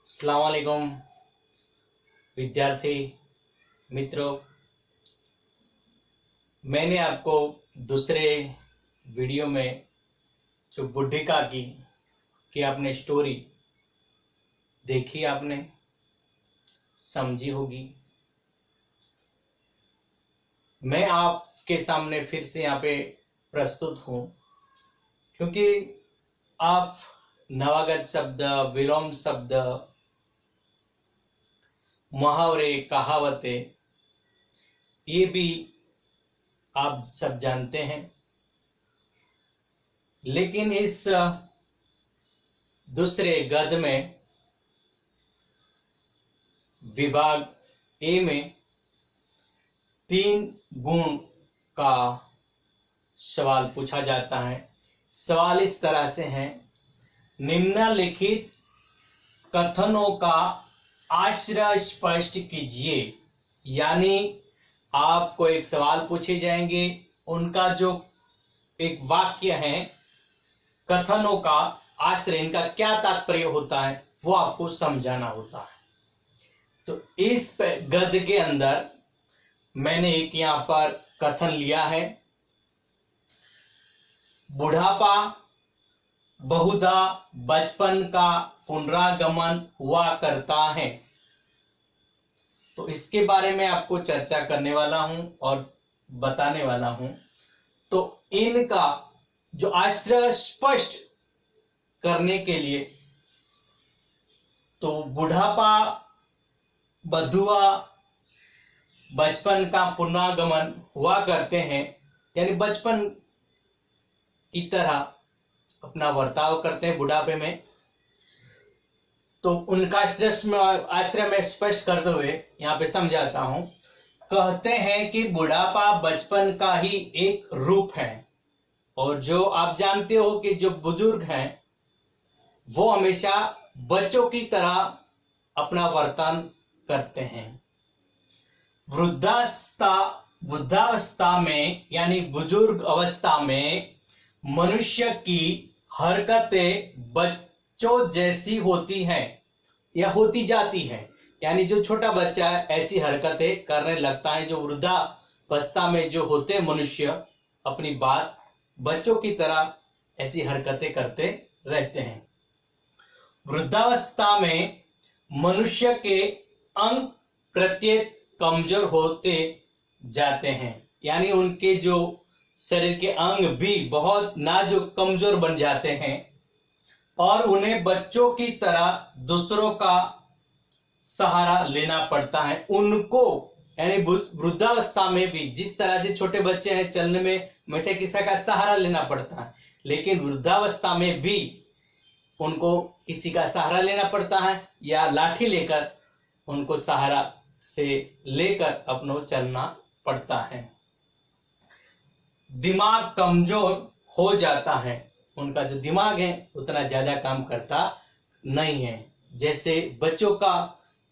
अस्सलाम वालेकुम विद्यार्थी मित्रों, मैंने आपको दूसरे वीडियो में जो बुढ़िका की आपने स्टोरी देखी, आपने समझी होगी। मैं आपके सामने फिर से यहाँ पे प्रस्तुत हूँ क्योंकि आप नवागत शब्द, विलोम शब्द, मुहावरे, कहावतें ये भी आप सब जानते हैं, लेकिन इस दूसरे गद्य में विभाग ए में 3 गुण का सवाल पूछा जाता है। सवाल इस तरह से है, निम्नलिखित कथनों का आश्रय स्पष्ट कीजिए। यानी आपको एक सवाल पूछे जाएंगे, उनका जो एक वाक्य है, कथनों का आश्रय, इनका क्या तात्पर्य होता है वो आपको समझाना होता है। तो इस गद्य के अंदर मैंने एक यहां पर कथन लिया है, बुढ़ापा बहुधा बचपन का पुनरागमन हुआ करता है। तो इसके बारे में आपको चर्चा करने वाला हूं और बताने वाला हूं। तो इनका जो आश्रय स्पष्ट करने के लिए, तो बुढ़ापा बधुआ बचपन का पुनरागमन हुआ करते हैं, यानी बचपन की तरह अपना बर्ताव करते हैं बुढ़ापे में। तो उनका आश्रय में स्पष्ट करते हुए यहाँ पे समझाता हूं। कहते हैं कि बुढ़ापा बचपन का ही एक रूप है, और जो आप जानते हो कि जो बुजुर्ग हैं वो हमेशा बच्चों की तरह अपना वर्तन करते हैं। वृद्धावस्था में यानी बुजुर्ग अवस्था में मनुष्य की हरकतें बच्चों जैसी होती हैं या होती जाती हैं। यानी जो छोटा बच्चा है ऐसी हरकतें करने लगता है। जो वृद्धावस्था में जो होते हैं मनुष्य, अपनी बात बच्चों की तरह ऐसी हरकतें करते रहते हैं। वृद्धावस्था में मनुष्य के अंग प्रत्येक कमजोर होते जाते हैं, यानी उनके जो शरीर के अंग भी बहुत नाजुक, कमजोर बन जाते हैं, और उन्हें बच्चों की तरह दूसरों का सहारा लेना पड़ता है। उनको यानी वृद्धावस्था में भी जिस तरह से छोटे बच्चे हैं, चलने में हमेशा किसी का सहारा लेना पड़ता है, लेकिन वृद्धावस्था में भी उनको किसी का सहारा लेना पड़ता है, या लाठी लेकर उनको सहारा से लेकर अपनों चलना पड़ता है। दिमाग कमजोर हो जाता है, उनका जो दिमाग है उतना ज्यादा काम करता नहीं है। जैसे बच्चों का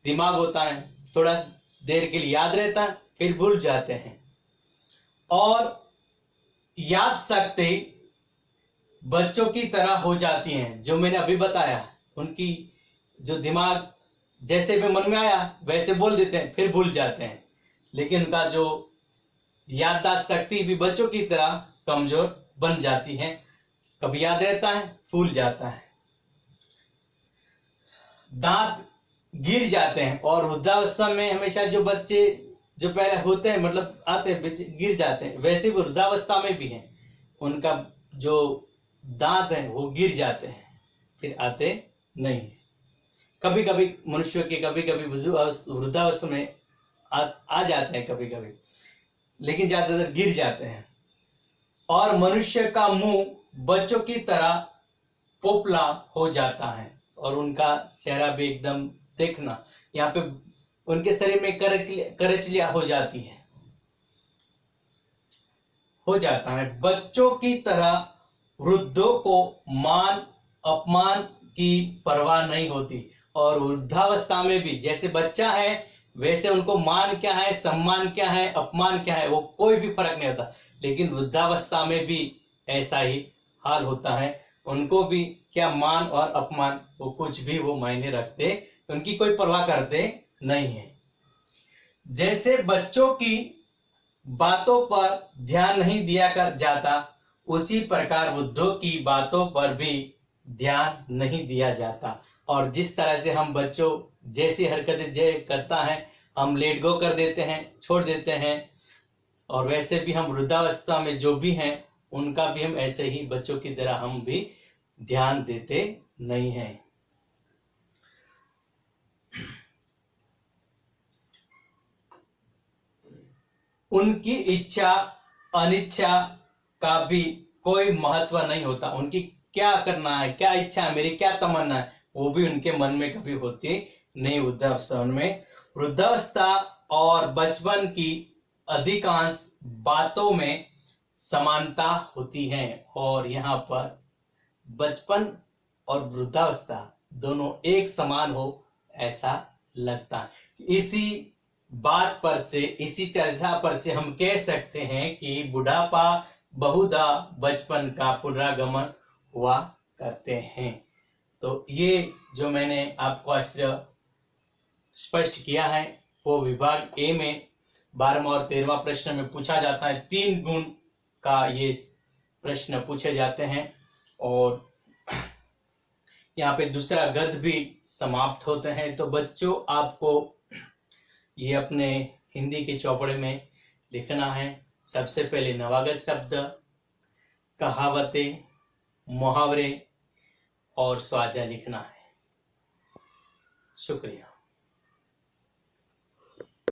दिमाग होता है, थोड़ा देर के लिए याद रहता है, फिर भूल जाते हैं। और याद शक्ति बच्चों की तरह हो जाती है। जो मैंने अभी बताया, उनकी जो दिमाग जैसे भी मन में आया वैसे बोल देते हैं, फिर भूल जाते हैं। लेकिन उनका जो याददाश्त शक्ति भी बच्चों की तरह कमजोर बन जाती है, कभी याद रहता है, भूल जाता है। दांत गिर जाते हैं, और वृद्धावस्था में हमेशा जो बच्चे जो पहले होते हैं, मतलब आते हैं, गिर जाते हैं, वैसे वृद्धावस्था में भी है, उनका जो दांत है वो गिर जाते हैं, फिर आते नहीं। कभी कभी मनुष्य के कभी कभी वृद्धावस्था में आ जाते हैं कभी कभी, लेकिन ज्यादातर गिर जाते हैं। और मनुष्य का मुंह बच्चों की तरह पोपला हो जाता है, और उनका चेहरा भी एकदम देखना, यहाँ पे उनके शरीर में करचलियां हो जाती है, हो जाता है। बच्चों की तरह वृद्धों को मान अपमान की परवाह नहीं होती, और वृद्धावस्था में भी जैसे बच्चा है वैसे उनको मान क्या है, सम्मान क्या है, अपमान क्या है, वो कोई भी फर्क नहीं होता। लेकिन वृद्धावस्था में भी ऐसा ही हाल होता है, उनको भी क्या मान और अपमान वो कुछ भी वो मायने रखते, उनकी कोई परवाह करते नहीं है। जैसे बच्चों की बातों पर ध्यान नहीं दिया जाता, उसी प्रकार वृद्धों की बातों पर भी ध्यान नहीं दिया जाता। और जिस तरह से हम बच्चों जैसी हरकतें करता है, हम लेट गो कर देते हैं, छोड़ देते हैं, और वैसे भी हम वृद्धावस्था में जो भी हैं उनका भी हम ऐसे ही बच्चों की तरह हम भी ध्यान देते नहीं हैं। उनकी इच्छा अनिच्छा का भी कोई महत्व नहीं होता। उनकी क्या करना है, क्या इच्छा है, मेरी क्या तमन्ना है, वो भी उनके मन में कभी होती नहीं। वृद्धावस्था में, वृद्धावस्था और बचपन की अधिकांश बातों में समानता होती है, और यहाँ पर बचपन और वृद्धावस्था दोनों एक समान हो ऐसा लगता है। इसी बात पर से, इसी चर्चा पर से हम कह सकते हैं कि बुढ़ापा बहुधा बचपन का पुनरागमन हुआ करते हैं। तो ये जो मैंने आपको आश्चर्य स्पष्ट किया है, वो विभाग ए में 12वां और 13वां प्रश्न में पूछा जाता है। 3 गुण का ये प्रश्न पूछे जाते हैं, और यहाँ पे दूसरा गद्य भी समाप्त होते हैं। तो बच्चों, आपको ये अपने हिंदी के चौपड़े में लिखना है। सबसे पहले नवागत शब्द, कहावतें, मुहावरे और स्वाध्याय लिखना है। शुक्रिया।